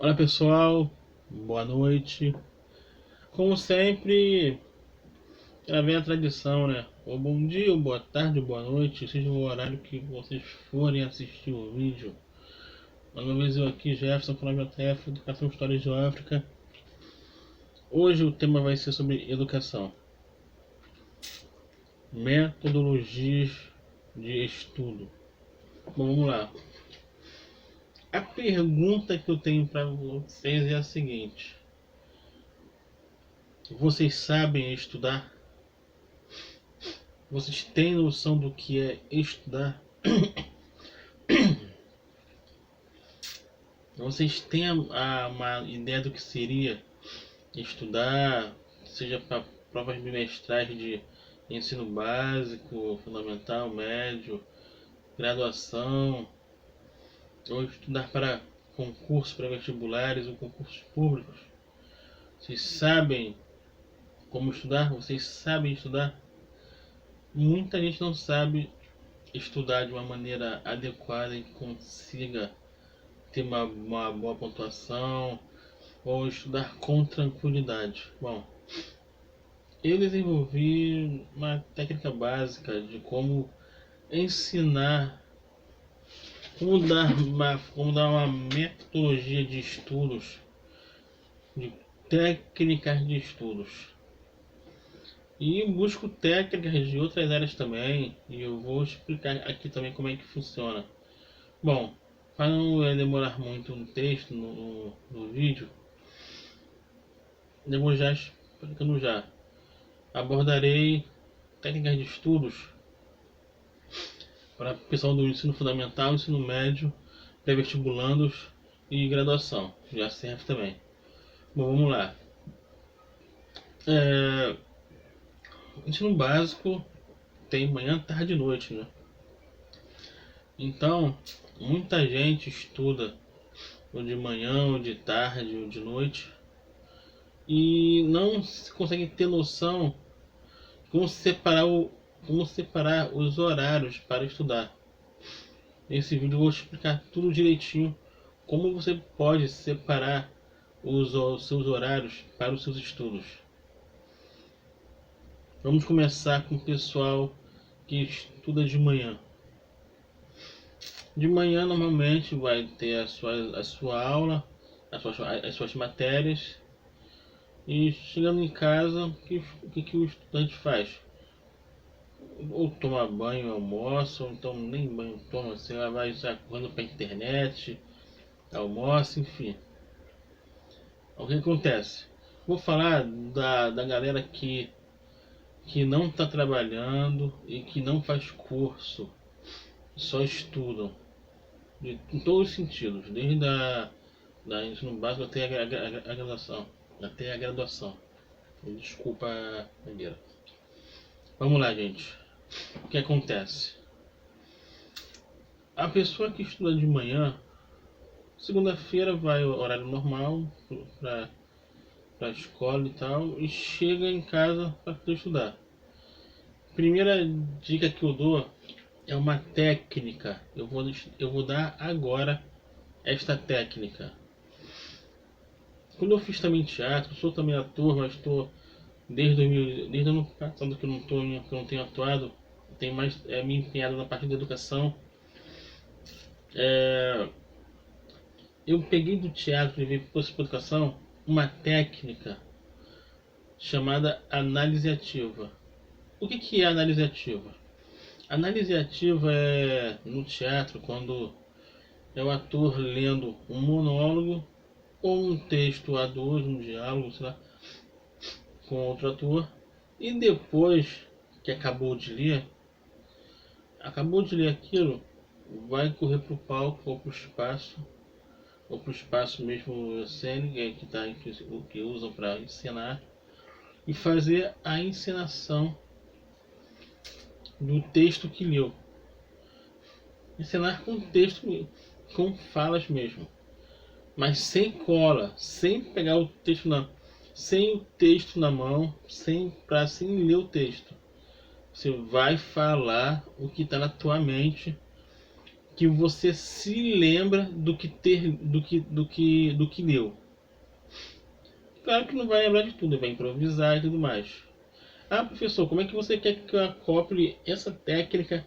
Olá pessoal, boa noite. Como sempre, ela vem a tradição, né? Ou bom dia, ou boa tarde, ou boa noite, seja o horário que vocês forem assistir o vídeo. Mais uma vez eu aqui, Jefferson, para a JF, Educação e História de África. Hoje o tema vai ser sobre educação. Metodologias de estudo. Bom, vamos lá. A pergunta que eu tenho para vocês é a seguinte: vocês sabem estudar? Vocês têm noção do que é estudar? Vocês têm uma ideia do que seria estudar, seja para provas bimestrais de ensino básico, fundamental, médio, graduação, ou estudar para concursos para vestibulares ou concursos públicos? Vocês sabem como estudar? Vocês sabem estudar? Muita gente não sabe estudar de uma maneira adequada e consiga ter uma boa pontuação ou estudar com tranquilidade. Bom, eu desenvolvi uma técnica básica de como ensinar, como dar uma metodologia de estudos, de técnicas de estudos. E busco técnicas de outras áreas também, e eu vou explicar aqui também como é que funciona. Bom, para não demorar muito no texto, no vídeo, eu vou já explicando já. Abordarei técnicas de estudos para o pessoal do ensino fundamental, ensino médio, pré-vestibulandos e graduação. Já serve também. Bom, vamos lá. Ensino básico tem manhã, tarde e noite, né? Então, muita gente estuda ou de manhã, ou de tarde, ou de noite e não consegue ter noção de como separar os horários para estudar. Nesse vídeo eu vou explicar tudo direitinho como você pode separar os seus horários para os seus estudos. Vamos começar com o pessoal que estuda de manhã. De manhã normalmente vai ter a sua aula, as suas matérias, e chegando em casa, o que o estudante faz? Ou toma banho, almoça, ou então nem banho toma, você vai já correndo para a internet, almoça, enfim. O que acontece? Vou falar da galera que não está trabalhando e que não faz curso, só estudam, em todos os sentidos, desde da ensino básico até a graduação. Até a graduação. Desculpa a bandeira. Vamos lá, gente. O que acontece? A pessoa que estuda de manhã, segunda-feira vai ao horário normal para a escola e tal, e chega em casa para poder estudar. Primeira dica que eu dou é uma técnica. Eu vou dar agora esta técnica. Quando eu fiz também teatro, sou também ator, mas estou desde o ano passado que eu não tenho atuado, tenho mais me empenhado na parte da educação. Eu peguei do teatro e vi para a educação uma técnica chamada análise ativa. O que é análise ativa? Análise ativa é no teatro quando é o ator lendo um monólogo ou um texto a dois, um diálogo, sei lá, com outro ator, e depois que acabou de ler aquilo, vai correr para o palco ou para o espaço mesmo cênico que usam para encenar, e fazer a encenação do texto que leu. Encenar com texto, com falas mesmo, mas sem cola, sem pegar o texto sem o texto na mão, sem ler o texto. Você vai falar o que está na tua mente que você se lembra do que leu. Claro que não vai lembrar de tudo, vai improvisar e tudo mais. Ah, professor, como é que você quer que eu acople essa técnica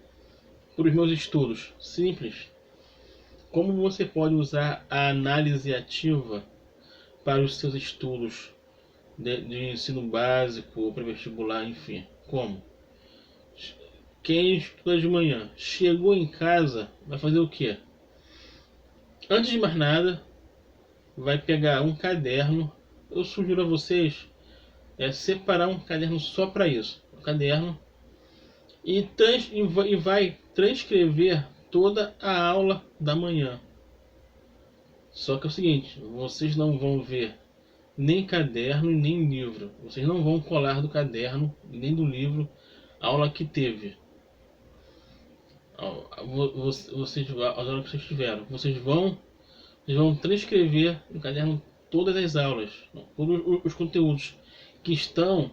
para os meus estudos? Simples. Como você pode usar a análise ativa para os seus estudos de ensino básico, pré-vestibular, enfim? Como? Quem estuda de manhã, chegou em casa, vai fazer o quê? Antes de mais nada, vai pegar um caderno. Eu sugiro a vocês separar um caderno só para isso. Um caderno e vai transcrever toda a aula da manhã. Só que é o seguinte, vocês não vão ver nem caderno e nem livro. Vocês não vão colar do caderno nem do livro a aula que teve. Vocês, as aulas que vocês tiveram. Vocês vão transcrever no caderno todas as aulas, todos os conteúdos que estão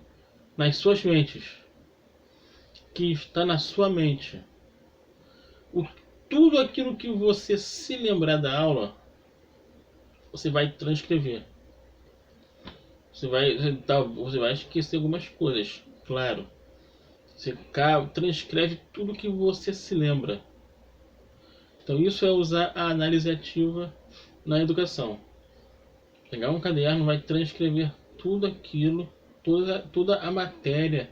nas suas mentes, que está na sua mente. O, tudo aquilo que você se lembrar da aula, você vai transcrever. Você vai esquecer algumas coisas, claro. Você transcreve tudo que você se lembra. Então isso é usar a análise ativa na educação. Pegar um caderno, vai transcrever tudo aquilo, toda a matéria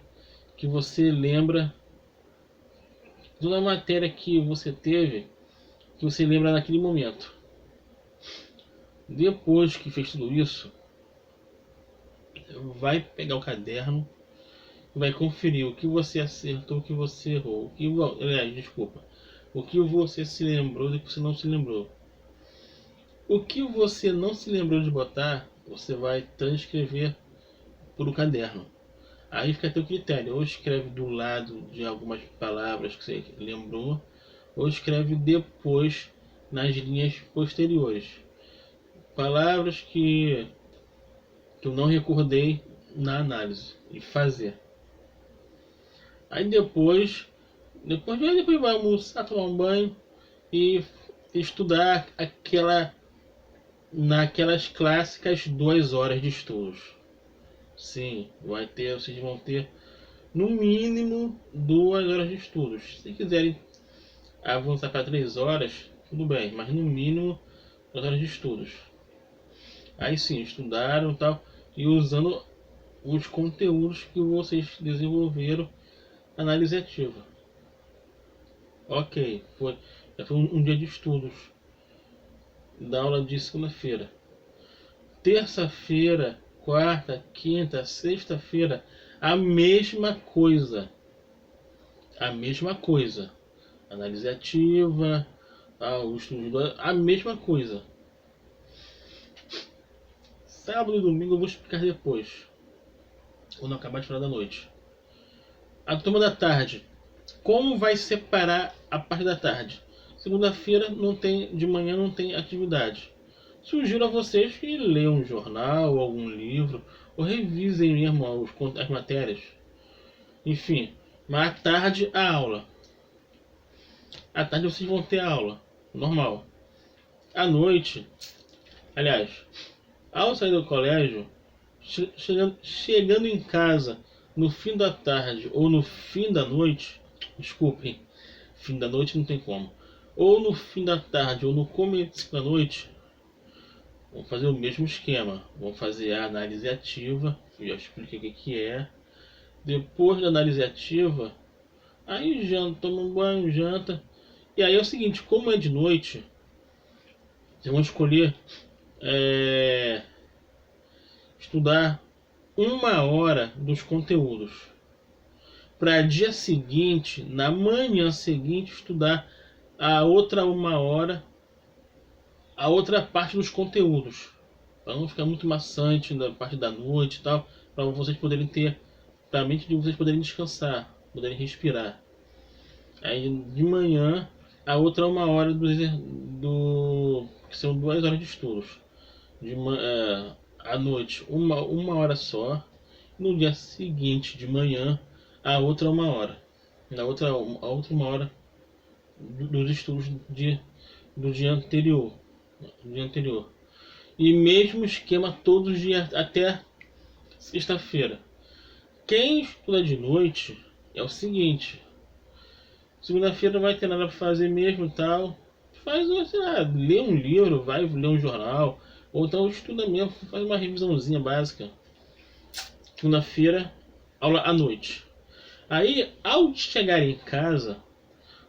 que você lembra, toda a matéria que você teve, que você lembra naquele momento. Depois que fez tudo isso, vai pegar o caderno, vai conferir o que você acertou, o que você errou, o que você se lembrou e o que você não se lembrou. O que você não se lembrou de botar, você vai transcrever por o caderno. Aí fica a teu critério, ou escreve do lado de algumas palavras que você lembrou, ou escreve depois nas linhas posteriores. Palavras que eu não recordei na análise e fazer. Aí depois vai almoçar, tomar um banho e estudar naquelas clássicas 2 horas de estudos. Sim, vocês vão ter no mínimo 2 horas de estudos. Se quiserem avançar para 3 horas, tudo bem, mas no mínimo 2 horas de estudos. Aí sim, estudaram tal, e usando os conteúdos que vocês desenvolveram, análise ativa. Ok, já foi um dia de estudos da aula de segunda-feira. Terça-feira, quarta, quinta, sexta-feira, a mesma coisa. A mesma coisa. Análise ativa, o estudo, a mesma coisa. Sábado e domingo eu vou explicar depois, quando acabar de falar da noite. A turma da tarde. Como vai separar a parte da tarde? Segunda-feira de manhã não tem atividade. Sugiro a vocês que leiam um jornal, algum livro, ou revisem mesmo as matérias. Enfim, mas à tarde a aula. À tarde vocês vão ter aula, normal. À noite, aliás, ao sair do colégio, chegando em casa no fim da tarde ou no fim da noite, desculpem, fim da noite não tem como, ou no fim da tarde ou no começo da noite, vamos fazer o mesmo esquema. Vamos fazer a análise ativa, eu já expliquei o que é. Depois da análise ativa, aí janta, toma um banho, janta. E aí é o seguinte, como é de noite, vocês vão escolher estudar 1 hora dos conteúdos. Para dia seguinte, na manhã seguinte, estudar a outra 1 hora, a outra parte dos conteúdos. Para não ficar muito maçante na parte da noite e tal, para vocês poderem para a mente de vocês poderem descansar, poderem respirar. Aí de manhã, a outra 1 hora que são 2 horas de estudos. À noite, uma hora só. No dia seguinte, de manhã, a outra 1 hora. A outra 1 hora dos estudos do dia anterior. Do dia anterior. E mesmo esquema todos os dias até sexta-feira. Quem estuda de noite é o seguinte: segunda-feira não vai ter nada para fazer mesmo e tal. Faz, sei lá, lê um livro, vai ler um jornal, ou então estuda mesmo, faz uma revisãozinha básica. Segunda-feira, aula à noite. Aí, ao chegar em casa,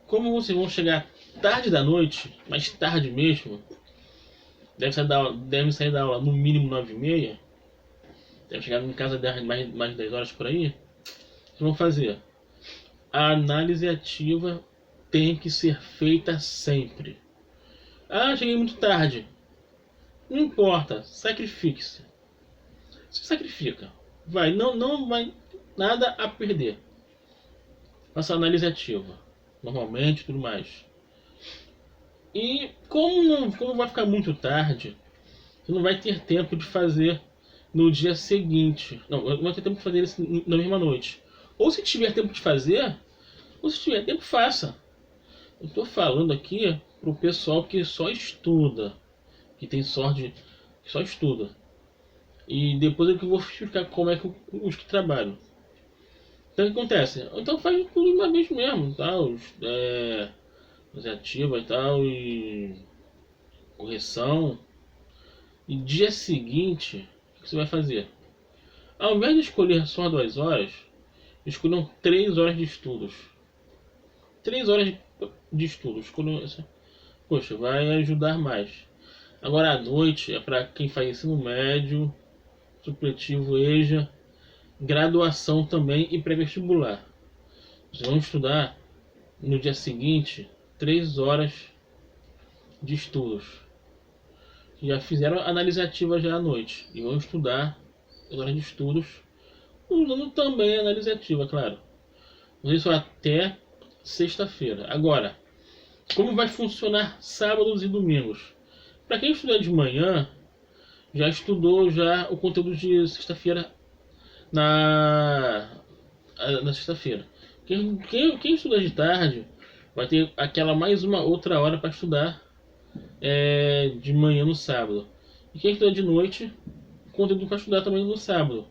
como vocês vão chegar tarde da noite, mais tarde mesmo, deve sair da aula no mínimo 9h30, deve chegar em casa mais de 10 horas por aí, o que vão fazer? A análise ativa tem que ser feita sempre. Ah, cheguei muito tarde. Não importa, sacrifique-se. Se sacrifica. Não vai nada a perder. Faça análise ativa. Normalmente, tudo mais. E como vai ficar muito tarde, você não vai ter tempo de fazer no dia seguinte. Não vai ter tempo de fazer isso na mesma noite. Ou se tiver tempo de fazer, ou se tiver tempo, faça. Eu estou falando aqui pro pessoal que só estuda, que tem sorte, que só estuda. E depois é que eu vou explicar como é que os que trabalham. Então o que acontece? Então faz tudo de uma vez mesmo, tal, ativa e tal, e correção. E dia seguinte, o que você vai fazer? Ao invés de escolher só 2 horas, escolham 3 horas de estudos. 3 horas de estudos. Poxa, vai ajudar mais. Agora à noite é para quem faz ensino médio, supletivo, EJA, graduação também e pré-vestibular. Vocês vão estudar no dia seguinte 3 horas de estudos. Já fizeram análise ativa já à noite e vão estudar 3 horas de estudos, usando também a análise ativa, claro. Mas isso até sexta-feira. Agora, como vai funcionar sábados e domingos? Para quem estuda de manhã, já estudou já o conteúdo de sexta-feira na sexta-feira. Quem estuda de tarde vai ter aquela mais uma outra hora para estudar de manhã no sábado. E quem estuda de noite, conteúdo para estudar também no sábado.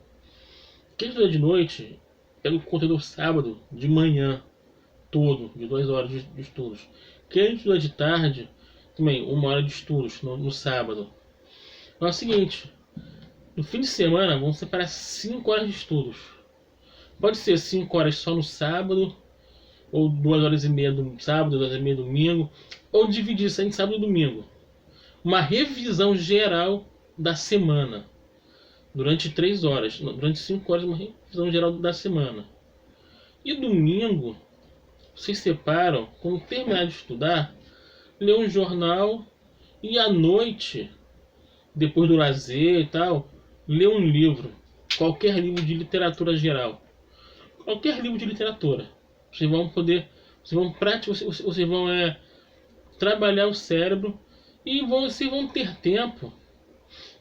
Quem estuda de noite, pega o conteúdo sábado de manhã todo, de 2 horas de estudos. Quem estuda de tarde, também 1 hora de estudos no sábado. Então é o seguinte: no fim de semana vamos separar 5 horas de estudos. Pode ser 5 horas só no sábado, ou 2h30 do sábado, 2h30 domingo, ou dividir isso em sábado e domingo. Uma revisão geral da semana. Durante 3 horas, durante 5 horas, uma revisão geral da semana. E domingo, vocês separam, quando terminar de estudar, ler um jornal e à noite, depois do lazer e tal, ler um livro. Qualquer livro de literatura geral. Qualquer livro de literatura. Vocês vão trabalhar o cérebro e vocês vão ter tempo.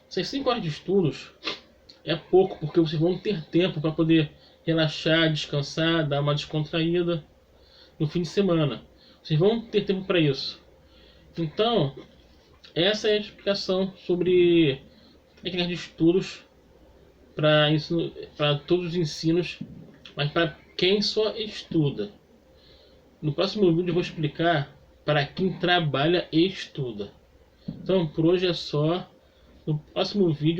Essas 5 horas de estudos é pouco, porque vocês vão ter tempo para poder relaxar, descansar, dar uma descontraída no fim de semana. Vocês vão ter tempo para isso. Então, essa é a explicação sobre técnicas de estudos para todos os ensinos, mas para quem só estuda. No próximo vídeo eu vou explicar para quem trabalha e estuda. Então, por hoje é só. No próximo vídeo